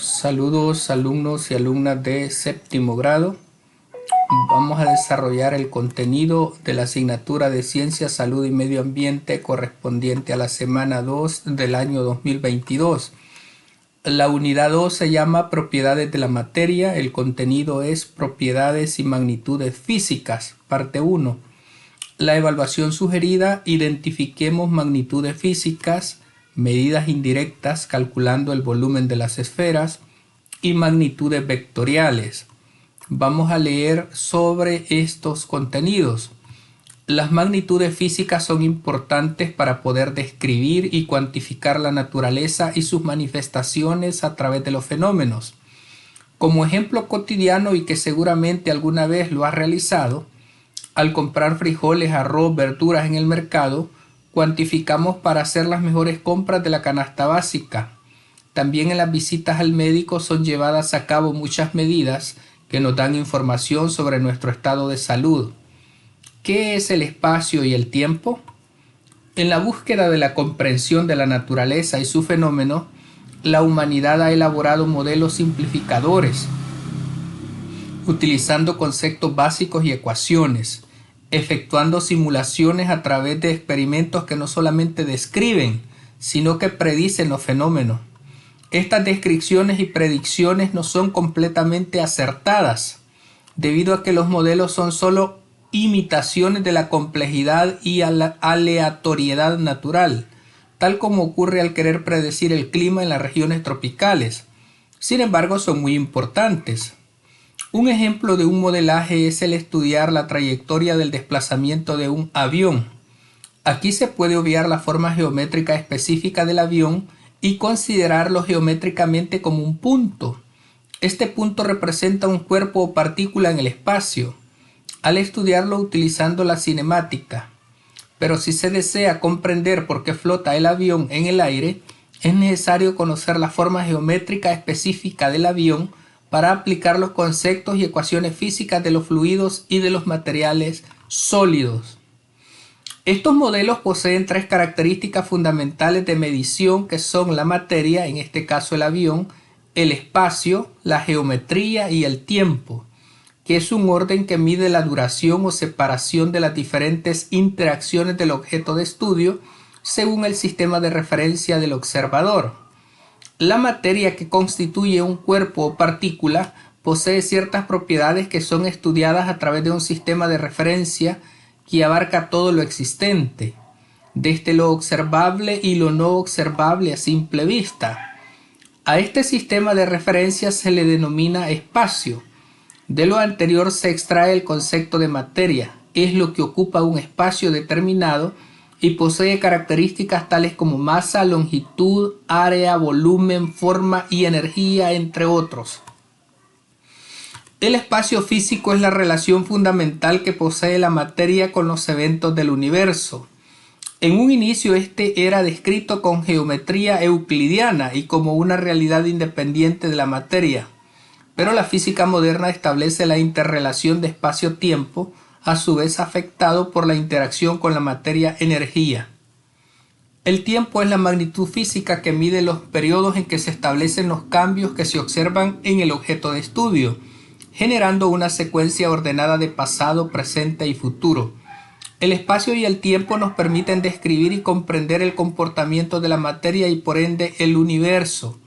Saludos alumnos y alumnas de séptimo grado. Vamos a desarrollar el contenido de la asignatura de Ciencia, Salud y Medio Ambiente correspondiente a la semana 2 del año 2022. La unidad 2 se llama Propiedades de la materia. El contenido es Propiedades y magnitudes físicas, parte 1. La evaluación sugerida: identifiquemos magnitudes físicas, medidas indirectas calculando el volumen de las esferas y magnitudes vectoriales. Vamos a leer sobre estos contenidos. Las magnitudes físicas son importantes para poder describir y cuantificar la naturaleza y sus manifestaciones a través de los fenómenos. Como ejemplo cotidiano, y que seguramente alguna vez lo has realizado, al comprar frijoles, arroz, verduras en el mercado, cuantificamos para hacer las mejores compras de la canasta básica. También en las visitas al médico son llevadas a cabo muchas medidas que nos dan información sobre nuestro estado de salud. ¿Qué es el espacio y el tiempo? En la búsqueda de la comprensión de la naturaleza y su fenómeno, la humanidad ha elaborado modelos simplificadores, utilizando conceptos básicos y ecuaciones, efectuando simulaciones a través de experimentos que no solamente describen, sino que predicen los fenómenos. Estas descripciones y predicciones no son completamente acertadas, debido a que los modelos son solo imitaciones de la complejidad y a la aleatoriedad natural, tal como ocurre al querer predecir el clima en las regiones tropicales. Sin embargo, son muy importantes. Un ejemplo de un modelaje es el estudiar la trayectoria del desplazamiento de un avión. Aquí se puede obviar la forma geométrica específica del avión y considerarlo geométricamente como un punto. Este punto representa un cuerpo o partícula en el espacio, al estudiarlo utilizando la cinemática. Pero si se desea comprender por qué flota el avión en el aire, es necesario conocer la forma geométrica específica del avión para aplicar los conceptos y ecuaciones físicas de los fluidos y de los materiales sólidos. Estos modelos poseen tres características fundamentales de medición, que son la materia, en este caso el avión, el espacio, la geometría y el tiempo, que es un orden que mide la duración o separación de las diferentes interacciones del objeto de estudio según el sistema de referencia del observador. La materia, que constituye un cuerpo o partícula, posee ciertas propiedades que son estudiadas a través de un sistema de referencia que abarca todo lo existente, desde lo observable y lo no observable a simple vista. A este sistema de referencia se le denomina espacio. De lo anterior se extrae el concepto de materia. Es lo que ocupa un espacio determinado y posee características tales como masa, longitud, área, volumen, forma y energía, entre otros. El espacio físico es la relación fundamental que posee la materia con los eventos del universo. En un inicio este era descrito con geometría euclidiana y como una realidad independiente de la materia, pero la física moderna establece la interrelación de espacio-tiempo, a su vez afectado por la interacción con la materia-energía. El tiempo es la magnitud física que mide los periodos en que se establecen los cambios que se observan en el objeto de estudio, generando una secuencia ordenada de pasado, presente y futuro. El espacio y el tiempo nos permiten describir y comprender el comportamiento de la materia y por ende el universo.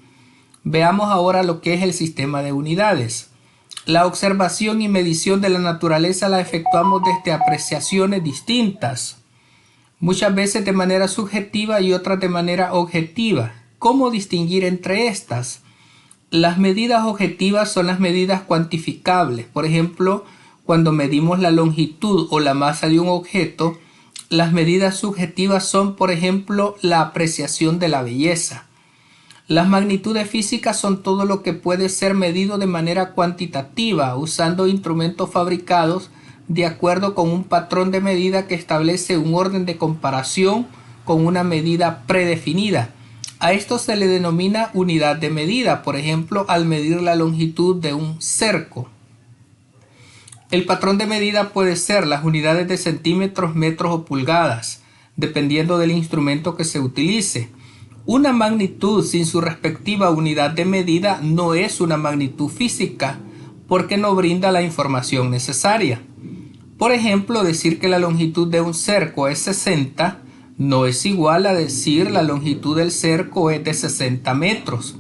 Veamos ahora lo que es el sistema de unidades. La observación y medición de la naturaleza la efectuamos desde apreciaciones distintas, muchas veces de manera subjetiva y otras de manera objetiva. ¿Cómo distinguir entre estas? Las medidas objetivas son las medidas cuantificables. Por ejemplo, cuando medimos la longitud o la masa de un objeto, las medidas subjetivas son, por ejemplo, la apreciación de la belleza. Las magnitudes físicas son todo lo que puede ser medido de manera cuantitativa, usando instrumentos fabricados de acuerdo con un patrón de medida que establece un orden de comparación con una medida predefinida. A esto se le denomina unidad de medida, por ejemplo, al medir la longitud de un cerco. El patrón de medida puede ser las unidades de centímetros, metros o pulgadas, dependiendo del instrumento que se utilice. Una magnitud sin su respectiva unidad de medida no es una magnitud física, porque no brinda la información necesaria. Por ejemplo, decir que la longitud de un cerco es 60 no es igual a decir la longitud del cerco es de 60 metros.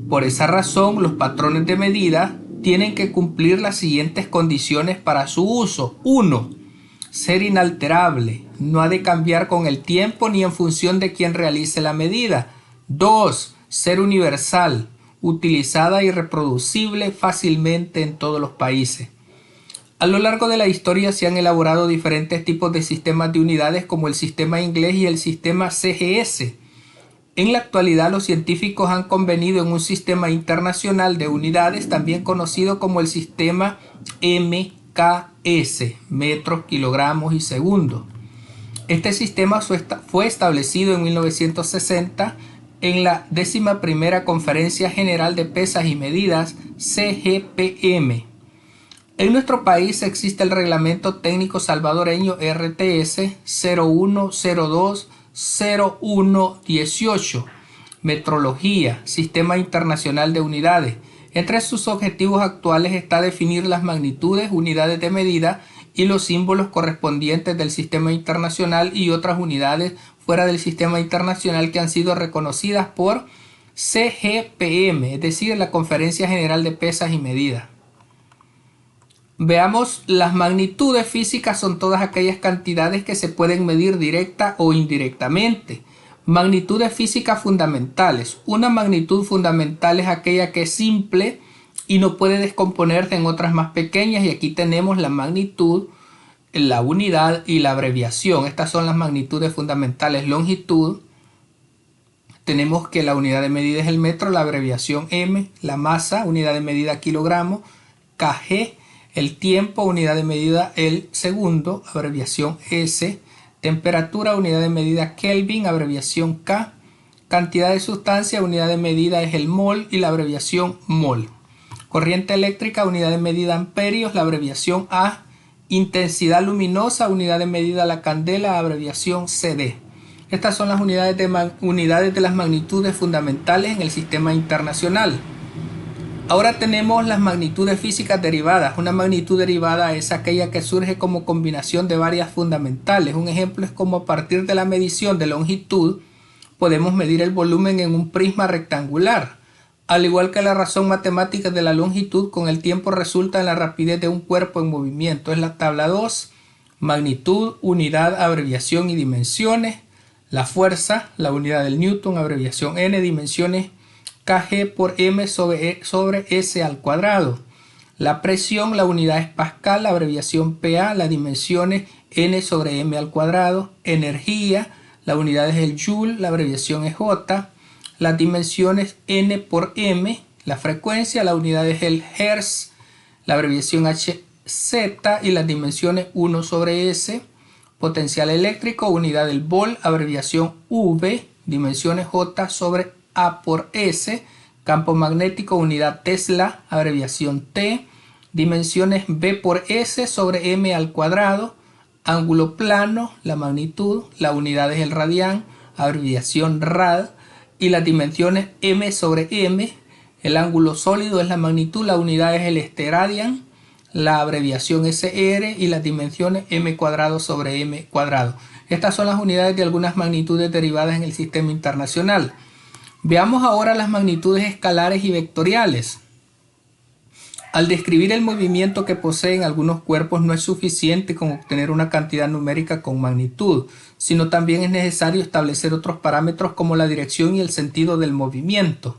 Por esa razón, los patrones de medida tienen que cumplir las siguientes condiciones para su uso. 1. Ser inalterable. No ha de cambiar con el tiempo ni en función de quien realice la medida. 2. Ser universal. Utilizada y reproducible fácilmente en todos los países. A lo largo de la historia se han elaborado diferentes tipos de sistemas de unidades como el sistema inglés y el sistema CGS. En la actualidad los científicos han convenido en un sistema internacional de unidades también conocido como el sistema MKS, metros, kilogramos y segundos. Este sistema fue establecido en 1960 en la 11ª Conferencia General de Pesas y Medidas CGPM. En nuestro país existe el Reglamento Técnico Salvadoreño RTS 01020118, Metrología, Sistema Internacional de Unidades. Entre sus objetivos actuales está definir las magnitudes, unidades de medida y los símbolos correspondientes del sistema internacional y otras unidades fuera del sistema internacional que han sido reconocidas por CGPM, es decir, la Conferencia General de Pesas y Medidas. Veamos, las magnitudes físicas son todas aquellas cantidades que se pueden medir directa o indirectamente. Magnitudes físicas fundamentales. Una magnitud fundamental es aquella que es simple y no puede descomponerse en otras más pequeñas, y aquí tenemos la magnitud, la unidad y la abreviación. Estas son las magnitudes fundamentales. Longitud, tenemos que la unidad de medida es el metro, la abreviación M. La masa, unidad de medida kilogramo. kg, el tiempo, unidad de medida el segundo, abreviación S. Temperatura, unidad de medida Kelvin, abreviación K. Cantidad de sustancia, unidad de medida es el mol y la abreviación mol. Corriente eléctrica, unidad de medida amperios, la abreviación A. Intensidad luminosa, unidad de medida la candela, abreviación CD. Estas son las unidades de las magnitudes fundamentales en el sistema internacional. Ahora tenemos las magnitudes físicas derivadas. Una magnitud derivada es aquella que surge como combinación de varias fundamentales. Un ejemplo es como a partir de la medición de longitud podemos medir el volumen en un prisma rectangular. Al igual que la razón matemática de la longitud, con el tiempo resulta en la rapidez de un cuerpo en movimiento. Es la tabla 2. Magnitud, unidad, abreviación y dimensiones. La fuerza, la unidad del Newton, abreviación N, dimensiones kg por m sobre s al cuadrado. La presión, la unidad es pascal, la abreviación PA, la dimensión es n sobre m al cuadrado. Energía, la unidad es el joule, la abreviación es J. Las dimensiones n por m. La frecuencia, la unidad es el hertz, la abreviación HZ, y las dimensiones 1 sobre s. Potencial eléctrico, unidad del volt, abreviación V, dimensiones J sobre A por S. Campo magnético, unidad Tesla, abreviación T. Dimensiones B por S sobre M al cuadrado. Ángulo plano, la magnitud, la unidad es el radián, abreviación rad. Y las dimensiones M sobre M. El ángulo sólido es la magnitud, la unidad es el steradian, la abreviación SR, y las dimensiones M cuadrado sobre M cuadrado. Estas son las unidades de algunas magnitudes derivadas en el sistema internacional. Veamos ahora las magnitudes escalares y vectoriales. Al describir el movimiento que poseen algunos cuerpos no es suficiente con obtener una cantidad numérica con magnitud, sino también es necesario establecer otros parámetros como la dirección y el sentido del movimiento.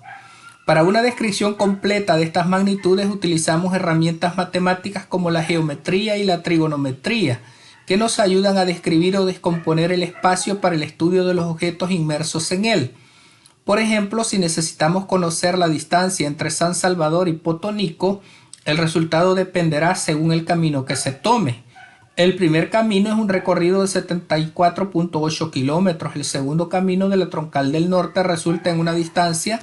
Para una descripción completa de estas magnitudes utilizamos herramientas matemáticas como la geometría y la trigonometría, que nos ayudan a describir o descomponer el espacio para el estudio de los objetos inmersos en él. Por ejemplo, si necesitamos conocer la distancia entre San Salvador y Potonico, el resultado dependerá según el camino que se tome. El primer camino es un recorrido de 74.8 kilómetros. El segundo camino de la Troncal del Norte resulta en una distancia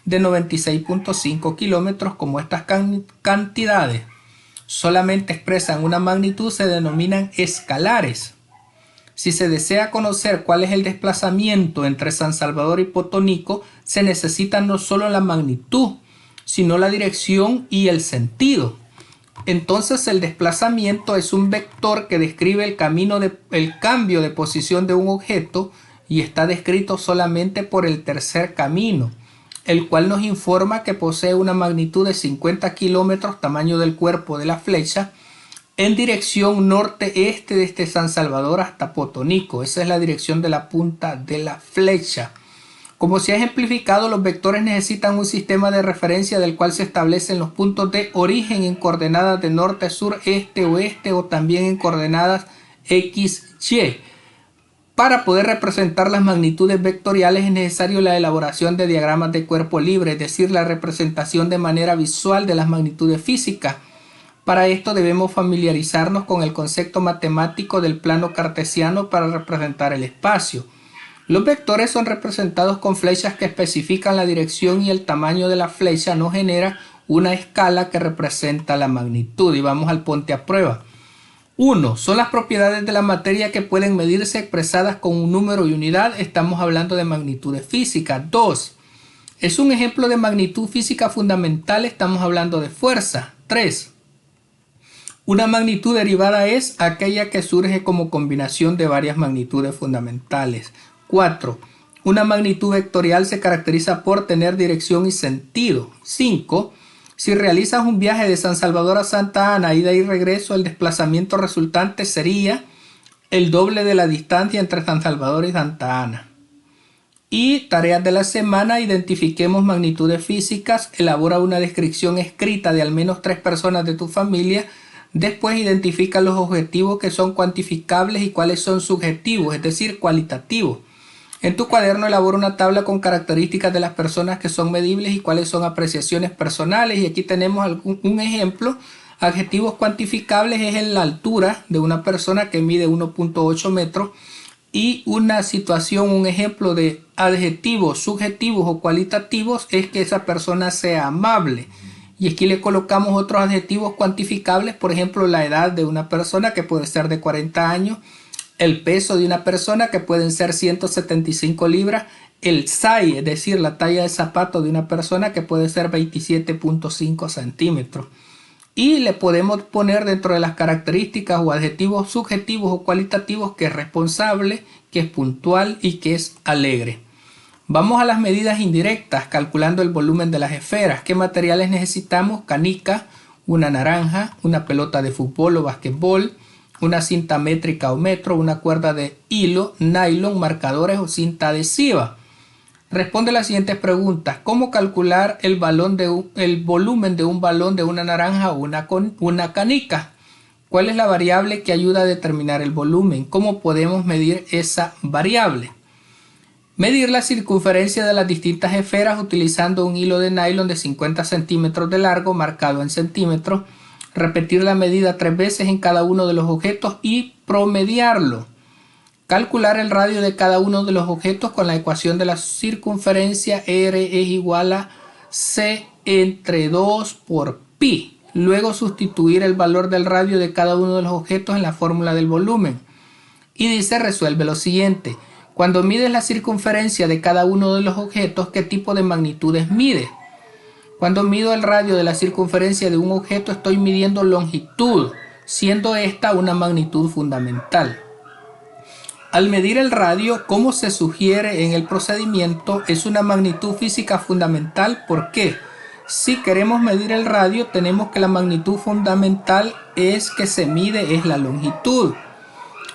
de 96.5 kilómetros. Como estas cantidades solamente expresan una magnitud, se denominan escalares. Si se desea conocer cuál es el desplazamiento entre San Salvador y Potonico, se necesita no solo la magnitud, sino la dirección y el sentido. Entonces el desplazamiento es un vector que describe el cambio de posición de un objeto y está descrito solamente por el tercer camino, el cual nos informa que posee una magnitud de 50 kilómetros, tamaño del cuerpo de la flecha, en dirección norte-este desde San Salvador hasta Potonico. Esa es la dirección de la punta de la flecha. Como se ha ejemplificado, los vectores necesitan un sistema de referencia del cual se establecen los puntos de origen en coordenadas de norte, sur, este, oeste o también en coordenadas X, Y. Para poder representar las magnitudes vectoriales es necesario la elaboración de diagramas de cuerpo libre, es decir, la representación de manera visual de las magnitudes físicas. Para esto debemos familiarizarnos con el concepto matemático del plano cartesiano para representar el espacio. Los vectores son representados con flechas que especifican la dirección y el tamaño de la flecha nos genera una escala que representa la magnitud. Y vamos al ponte a prueba. 1. Son las propiedades de la materia que pueden medirse expresadas con un número y unidad. Estamos hablando de magnitudes físicas. 2. Es un ejemplo de magnitud física fundamental. Estamos hablando de fuerza. 3. Una magnitud derivada es aquella que surge como combinación de varias magnitudes fundamentales. 4. Una magnitud vectorial se caracteriza por tener dirección y sentido. 5. Si realizas un viaje de San Salvador a Santa Ana, ida y regreso, el desplazamiento resultante sería el doble de la distancia entre San Salvador y Santa Ana. Y tareas de la semana: identifiquemos magnitudes físicas, elabora una descripción escrita de al menos 3 personas de tu familia. Después identifica los objetivos que son cuantificables y cuáles son subjetivos, es decir, cualitativos. En tu cuaderno elabora una tabla con características de las personas que son medibles y cuáles son apreciaciones personales. Y aquí tenemos un ejemplo. Adjetivos cuantificables es la altura de una persona que mide 1.8 metros. Y una situación, un ejemplo de adjetivos subjetivos o cualitativos es que esa persona sea amable. Y aquí le colocamos otros adjetivos cuantificables, por ejemplo, la edad de una persona que puede ser de 40 años, el peso de una persona que pueden ser 175 libras, el size, es decir, la talla de zapato de una persona que puede ser 27.5 centímetros. Y le podemos poner dentro de las características o adjetivos subjetivos o cualitativos que es responsable, que es puntual y que es alegre. Vamos a las medidas indirectas, calculando el volumen de las esferas. ¿Qué materiales necesitamos? Canica, una naranja, una pelota de fútbol o basquetbol, una cinta métrica o metro, una cuerda de hilo, nylon, marcadores o cinta adhesiva. Responde las siguientes preguntas. ¿Cómo calcular el volumen de un balón de una naranja o una canica? ¿Cuál es la variable que ayuda a determinar el volumen? ¿Cómo podemos medir esa variable? Medir la circunferencia de las distintas esferas utilizando un hilo de nylon de 50 centímetros de largo marcado en centímetros. Repetir la medida 3 veces en cada uno de los objetos y promediarlo. Calcular el radio de cada uno de los objetos con la ecuación de la circunferencia. R es igual a C entre 2 por pi. Luego sustituir el valor del radio de cada uno de los objetos en la fórmula del volumen. Y dice: resuelve lo siguiente. Cuando mides la circunferencia de cada uno de los objetos, ¿qué tipo de magnitudes mide? Cuando mido el radio de la circunferencia de un objeto, estoy midiendo longitud, siendo esta una magnitud fundamental. Al medir el radio, como se sugiere en el procedimiento, es una magnitud física fundamental. ¿Por qué? Si queremos medir el radio, tenemos que la magnitud fundamental es que se mide es la longitud.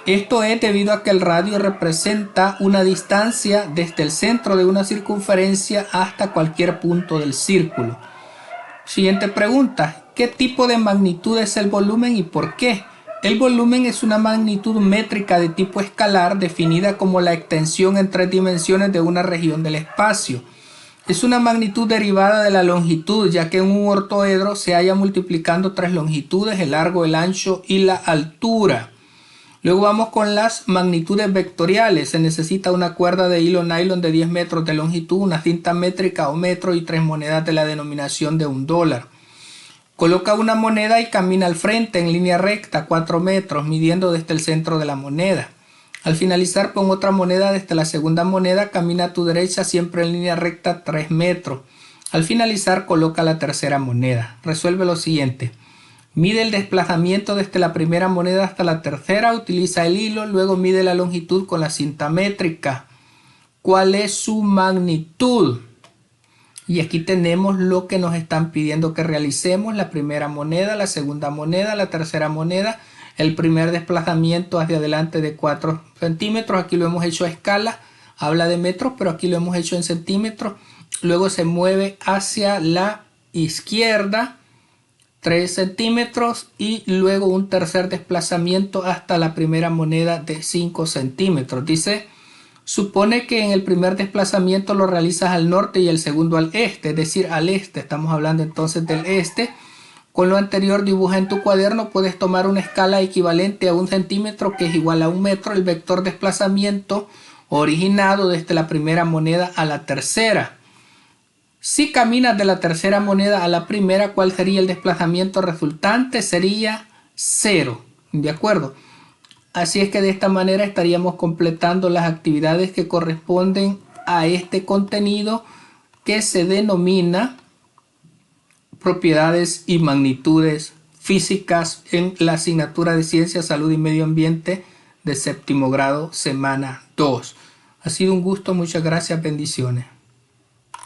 Esto es debido a que el radio representa una distancia desde el centro de una circunferencia hasta cualquier punto del círculo. Siguiente pregunta. ¿Qué tipo de magnitud es el volumen y por qué? El volumen es una magnitud métrica de tipo escalar definida como la extensión en 3 dimensiones de una región del espacio. Es una magnitud derivada de la longitud, ya que en un ortoedro se halla multiplicando 3 longitudes, el largo, el ancho y la altura. Luego vamos con las magnitudes vectoriales. Se necesita una cuerda de hilo nylon de 10 metros de longitud, una cinta métrica o metro y 3 monedas de la denominación de $1. Coloca una moneda y camina al frente en línea recta 4 metros, midiendo desde el centro de la moneda. Al finalizar, pon otra moneda desde la segunda moneda, camina a tu derecha siempre en línea recta 3 metros. Al finalizar, coloca la tercera moneda. Resuelve lo siguiente. Mide el desplazamiento desde la primera moneda hasta la tercera, utiliza el hilo, luego mide la longitud con la cinta métrica. ¿Cuál es su magnitud? Y aquí tenemos lo que nos están pidiendo que realicemos: la primera moneda, la segunda moneda, la tercera moneda. El primer desplazamiento hacia adelante de 4 centímetros, aquí lo hemos hecho a escala, habla de metros, pero aquí lo hemos hecho en centímetros. Luego se mueve hacia la izquierda 3 centímetros y luego un tercer desplazamiento hasta la primera moneda de 5 centímetros. Dice, supone que en el primer desplazamiento lo realizas al norte y el segundo al este, es decir, al este. Estamos hablando entonces del este. Con lo anterior, dibuja en tu cuaderno. Puedes tomar una escala equivalente a 1 centímetro, que es igual a 1 metro, el vector desplazamiento originado desde la primera moneda a la tercera. Si caminas de la tercera moneda a la primera, ¿cuál sería el desplazamiento resultante? Sería 0. ¿De acuerdo? Así es que de esta manera estaríamos completando las actividades que corresponden a este contenido, que se denomina propiedades y magnitudes físicas, en la asignatura de Ciencias, Salud y Medio Ambiente de séptimo grado, semana 2. Ha sido un gusto, muchas gracias, bendiciones.